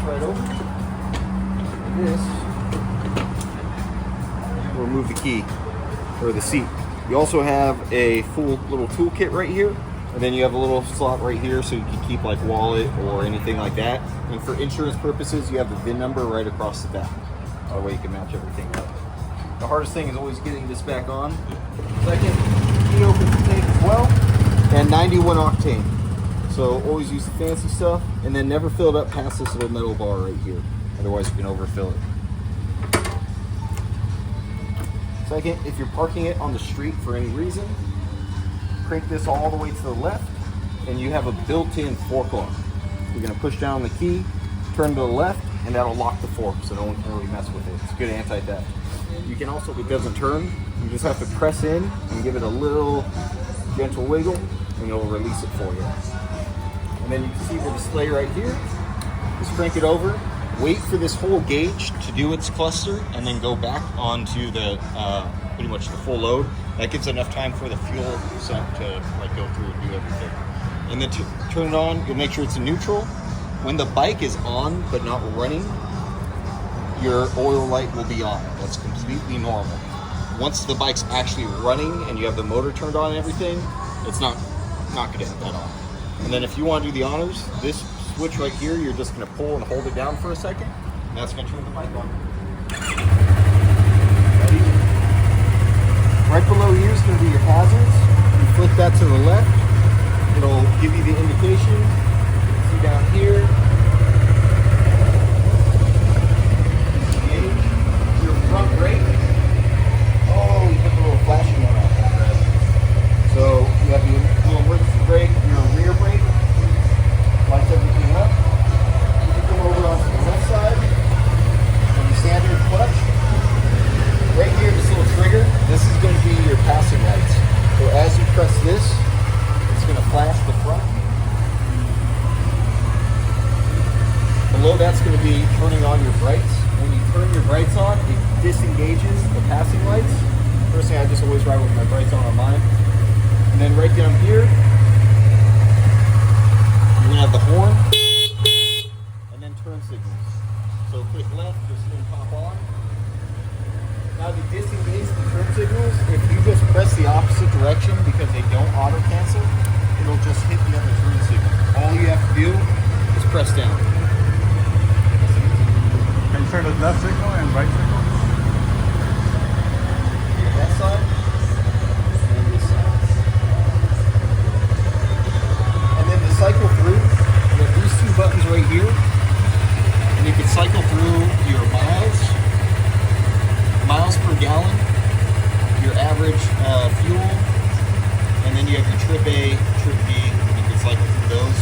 right over. And this will remove the key or the seat. You also have a full little toolkit right here, and then you have a little slot right here so you can keep like wallet or anything like that. And for insurance purposes, you have the VIN number right across the back. That way you can match everything up. The hardest thing is always getting this back on. Second, key opens the tank as well, and 91 octane. So always use the fancy stuff, and then never fill it up past this little metal bar right here. Otherwise you can overfill it. Second, if you're parking it on the street for any reason, crank this all the way to the left, and you have a built-in fork lock. You're gonna push down the key, turn to the left, and that'll lock the fork so no one can really mess with it. It's good anti-theft. You can also, if it doesn't turn, you just have to press in and give it a little gentle wiggle, and it'll release it for you. And then you can see the display right here. Just crank it over, wait for this whole gauge to do its cluster, and then go back onto the pretty much the full load. That gives enough time for the fuel sump to like go through and do everything. And then to turn it on, you'll make sure it's in neutral. When the bike is on but not running, your oil light will be on. That's completely normal. Once the bike's actually running and you have the motor turned on and everything, it's not gonna hit that on. And then if you want to do the honors, this switch right here, you're just gonna pull and hold it down for a second, and that's gonna turn the bike on. Right below here is gonna be your hazards. You flick that to the left, it'll give you the indication. See down here, your front brake. Oh, you put the little flashing one out there. So you have your little emergency brake, your rear brake, lights everything up. You come over onto the left side, and your standard clutch. Right here, this little trigger, this is going to be your passing lights. So as you press this, it's going to flash the front. Below that's going to be turning on your brights. When you turn your brights on, it disengages the passing lights. First thing, I just always ride with my brights on mine. And then right down here, you're going to have the horn, and then turn signals. So click left, this is going to pop on. Now to disengage the turn signals, if you just press the opposite direction because they don't auto cancel, it'll just hit the other turn signal. All you have to do is press down. Can you turn the left signal and right signal? That side and this side. And then to cycle through, you have these two buttons right here, and you can cycle through your miles per gallon, your average fuel, and then you have your trip A, trip B, and you can cycle through those.